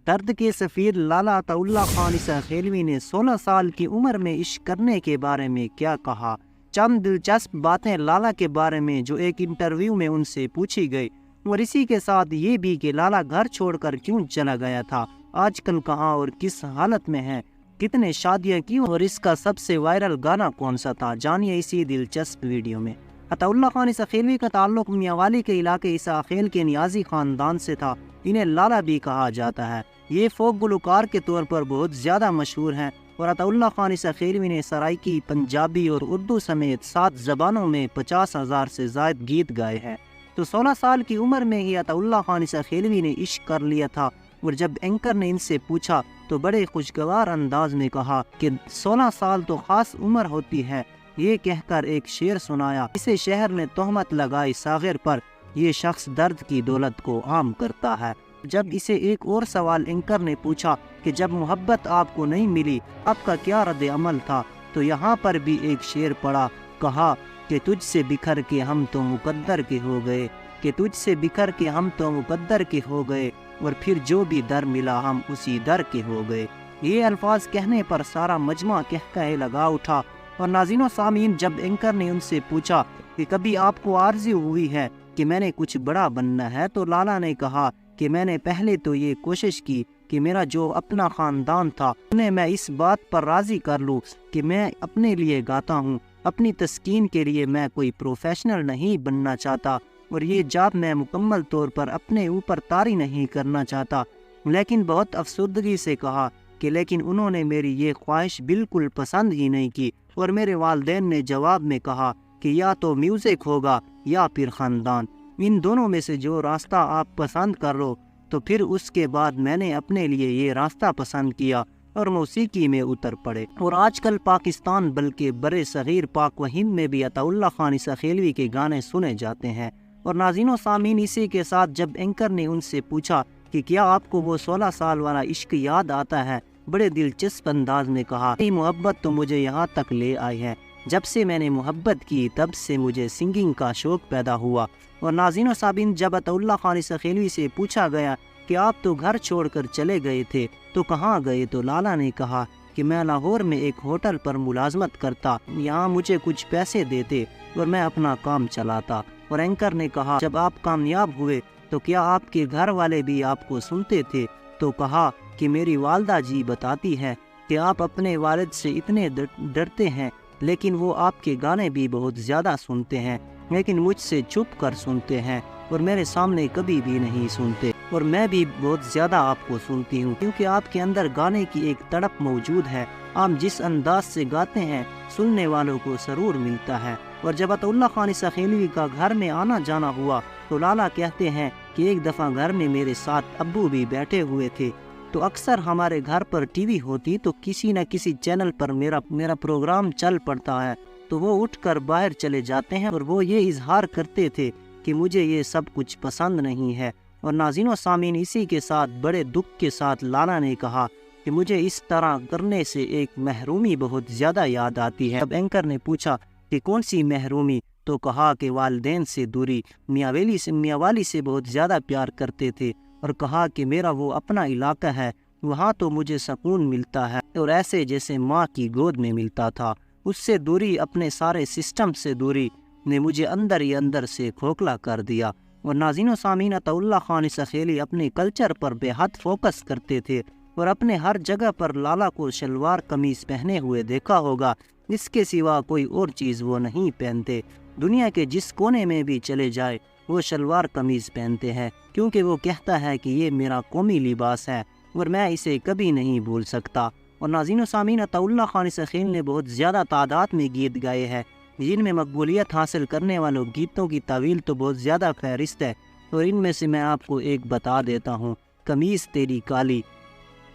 درد کے سفیر لالا عطا اللہ خان عیسی خیلوی نے 16 سال کی عمر میں عشق کرنے کے بارے میں کیا کہا؟ چند دلچسپ باتیں لالا کے بارے میں جو ایک انٹرویو میں ان سے پوچھی گئی، اور اسی کے ساتھ یہ بھی کہ لالا گھر چھوڑ کر کیوں چلا گیا تھا، آج کل کہاں اور کس حالت میں ہے، کتنے شادیاں کی اور اس کا سب سے وائرل گانا کون سا تھا، جانیے اسی دلچسپ ویڈیو میں۔ عطا اللہ خان عیسی خیلوی کا تعلق میاں کے علاقے عیسی خیل کے نیازی خاندان سے تھا، انہیں لالا بھی کہا جاتا ہے۔ یہ فوک گلوکار کے طور پر بہت زیادہ مشہور ہیں اور عطا اللہ خان عیسی خیلوی نے سرائکی، پنجابی اور اردو سمیت 7 زبانوں میں 50,000 سے زائد گیت گائے ہیں۔ تو 16 سال کی عمر میں ہی عطا اللہ خان عیسی خیلوی نے عشق کر لیا تھا، اور جب اینکر نے ان سے پوچھا تو بڑے خوشگوار انداز میں کہا کہ 16 سال تو خاص عمر ہوتی ہے، یہ کہہ کر ایک شعر سنایا۔ اسے شہر نے تہمت لگائی صاغر پر، یہ شخص درد کی دولت کو عام کرتا ہے۔ جب اسے ایک اور سوال اینکر نے پوچھا کہ جب محبت آپ کو نہیں ملی آپ کا کیا رد عمل تھا، تو یہاں پر بھی ایک شعر پڑا، کہا کہ تجھ سے بکھر کے ہم تو مقدر کے ہو گئے، کہ تجھ سے بکھر کے ہم تو مقدر کے ہو گئے، اور پھر جو بھی در ملا ہم اسی در کے ہو گئے۔ یہ الفاظ کہنے پر سارا مجمع قہقہے لگا اٹھا، اور ناظرین و سامعین جب اینکر نے ان سے پوچھا کہ کبھی آپ کو آرزو ہوئی ہے کہ میں نے کچھ بڑا بننا ہے، تو لالا نے کہا کہ میں نے پہلے تو یہ کوشش کی کہ میرا جو اپنا خاندان تھا انہیں میں اس بات پر راضی کر لوں کہ میں اپنے لیے گاتا ہوں، اپنی تسکین کے لیے میں کوئی پروفیشنل نہیں بننا چاہتا، اور یہ جاب میں مکمل طور پر اپنے اوپر طاری نہیں کرنا چاہتا۔ لیکن بہت افسردگی سے کہا کہ لیکن انہوں نے میری یہ خواہش بالکل پسند ہی نہیں کی، اور میرے والدین نے جواب میں کہا کہ یا تو میوزک ہوگا یا پھر خاندان، ان دونوں میں سے جو راستہ آپ پسند کر لو۔ تو پھر اس کے بعد میں نے اپنے لیے یہ راستہ پسند کیا اور موسیقی میں اتر پڑے، اور آج کل پاکستان بلکہ برے صغیر پاک و ہند میں بھی عطا اللہ خان عیسی خیلوی کے گانے سنے جاتے ہیں۔ اور ناظرین و سامعین اسی کے ساتھ جب اینکر نے ان سے پوچھا کہ کیا آپ کو وہ 16 سال والا عشق یاد آتا ہے، بڑے دلچسپ انداز میں کہا، یہ محبت تو مجھے یہاں تک لے آئی ہے، جب سے میں نے محبت کی تب سے مجھے سنگنگ کا شوق پیدا ہوا۔ اور ناظرین و سامعین جب عطا اللہ خان عیسی خیلوی سے پوچھا گیا کہ آپ تو گھر چھوڑ کر چلے گئے تھے تو کہاں گئے، تو لالا نے کہا کہ میں لاہور میں ایک ہوٹل پر ملازمت کرتا، یہاں مجھے کچھ پیسے دیتے اور میں اپنا کام چلاتا۔ اور اینکر نے کہا جب آپ کامیاب ہوئے تو کیا آپ کے گھر والے بھی آپ کو سنتے تھے، تو کہا کہ میری والدہ جی بتاتی ہے کہ آپ اپنے والد سے اتنے ڈرتے ہیں، لیکن وہ آپ کے گانے بھی بہت زیادہ سنتے ہیں، لیکن مجھ سے چھپ کر سنتے ہیں اور میرے سامنے کبھی بھی نہیں سنتے، اور میں بھی بہت زیادہ آپ کو سنتی ہوں کیونکہ آپ کے اندر گانے کی ایک تڑپ موجود ہے، آپ جس انداز سے گاتے ہیں سننے والوں کو سرور ملتا ہے۔ اور جب عطا اللہ خان عیسی خیلوی کا گھر میں آنا جانا ہوا تو لالا کہتے ہیں کہ ایک دفعہ گھر میں میرے ساتھ ابو بھی بیٹھے ہوئے تھے، تو اکثر ہمارے گھر پر ٹی وی ہوتی تو کسی نہ کسی چینل پر میرا پروگرام چل پڑتا ہے، تو وہ اٹھ کر باہر چلے جاتے ہیں اور وہ یہ اظہار کرتے تھے کہ مجھے یہ سب کچھ پسند نہیں ہے۔ اور ناظرین و سامعین اسی کے ساتھ بڑے دکھ کے ساتھ لالا نے کہا کہ مجھے اس طرح کرنے سے ایک محرومی بہت زیادہ یاد آتی ہے۔ اب اینکر نے پوچھا کہ کون سی محرومی، تو کہا کہ والدین سے دوری، میاں والی سے بہت زیادہ پیار کرتے تھے، اور کہا کہ میرا وہ اپنا علاقہ ہے، وہاں تو مجھے سکون ملتا ہے اور ایسے جیسے ماں کی گود میں ملتا تھا، اس سے دوری، اپنے سارے سسٹم سے دوری نے مجھے اندر ہی اندر سے کھوکھلا کر دیا۔ اور ناظرین و سامعین عطا اللہ خان عیسی خیلوی اپنے کلچر پر بے حد فوکس کرتے تھے، اور اپنے ہر جگہ پر لالا کو شلوار قمیض پہنے ہوئے دیکھا ہوگا، اس کے سوا کوئی اور چیز وہ نہیں پہنتے، دنیا کے جس کونے میں بھی چلے جائے وہ شلوار قمیض پہنتے ہیں، کیونکہ وہ کہتا ہے کہ یہ میرا قومی لباس ہے اور میں اسے کبھی نہیں بھول سکتا۔ اور ناظرین و سامعین عطا اللہ خان عیسی خیلوی نے بہت زیادہ تعداد میں گیت گائے ہیں، جن میں مقبولیت حاصل کرنے والوں گیتوں کی طویل تو بہت زیادہ فہرست ہے، اور ان میں سے میں آپ کو ایک بتا دیتا ہوں، قمیض تیری کالی۔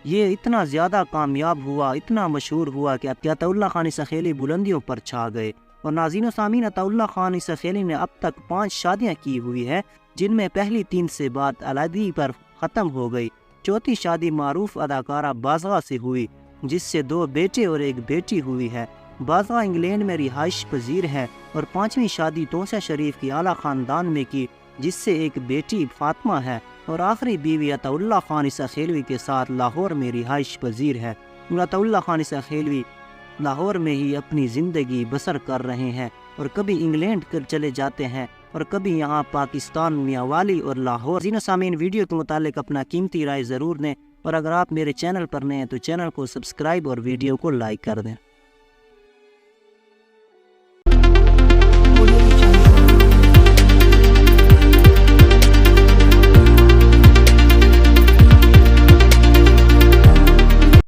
یہ اتنا زیادہ کامیاب ہوا، اتنا مشہور ہوا کہ عطا اللہ خان عیسی خیلوی بلندیوں پر چھا گئے۔ اور ناظرین و سامعین عطا اللہ خان عیسی خیلوی نے اب تک 5 شادیاں کی ہوئی ہیں، جن میں پہلی 3 سے بات علیحدگی پر ختم ہو گئی۔ چوتھی شادی معروف اداکارہ بازغہ سے ہوئی، جس سے 2 بیٹے اور 1 بیٹی ہوئی ہے۔ بازغہ انگلینڈ میں رہائش پذیر ہے، اور 5ویں شادی توسہ شریف کی اعلیٰ خاندان میں کی، جس سے 1 بیٹی فاطمہ ہے، اور آخری بیوی عطا اللہ خان عیسیٰ خیلوی کے ساتھ لاہور میں رہائش پذیر ہے۔ عطا اللہ خان عیسیٰ خیلوی لاہور میں ہی اپنی زندگی بسر کر رہے ہیں اور کبھی انگلینڈ چلے جاتے ہیں اور کبھی یہاں پاکستان میاں والی اور لاہور۔ سامعین، ویڈیو کے متعلق اپنا قیمتی رائے ضرور دیں، اور اگر آپ میرے چینل پر نئے ہیں تو چینل کو سبسکرائب اور ویڈیو کو لائک کر دیں۔